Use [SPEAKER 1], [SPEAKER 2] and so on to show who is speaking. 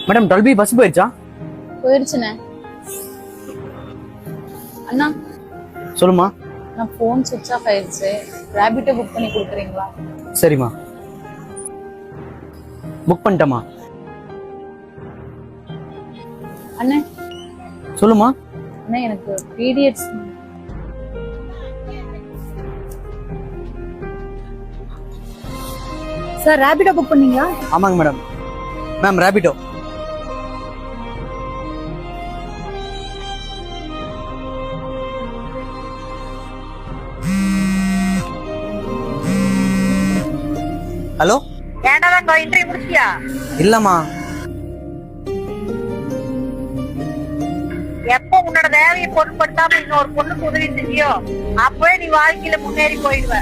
[SPEAKER 1] Madam 12B bus போயிருச்சா?
[SPEAKER 2] போயிருச்சுண்ணே. அண்ணா
[SPEAKER 1] சொல்லுமா.
[SPEAKER 2] நான் phone சுவிட்ச் ஆஃப் ஆயிடுச்சு. ரேபிட்டோ புக் பண்ணி கொடுக்குறீங்களா?
[SPEAKER 1] சரிம்மா, புக் பண்ணிட்டேம்மா.
[SPEAKER 2] அண்ணே
[SPEAKER 1] சொல்லுமா.
[SPEAKER 2] அண்ணா எனக்கு பீரியட்ஸ். சார் ரேபிட்டோ புக் பண்ணீங்களா?
[SPEAKER 1] ஆமாங்க மேடம். மேம் ரேபிட்டோ. ஹலோ,
[SPEAKER 3] ஏன்டா இன்டர்வியூ முடிச்சியா?
[SPEAKER 1] இல்லம்மா.
[SPEAKER 3] எப்போ உன்னோட தேவையை பொருட்படுத்தாம இன்னொரு பொண்ணுக்கு உதவி செஞ்சியோ அப்பவே நீ வாழ்க்கையில முன்னேறி போயிடுவ.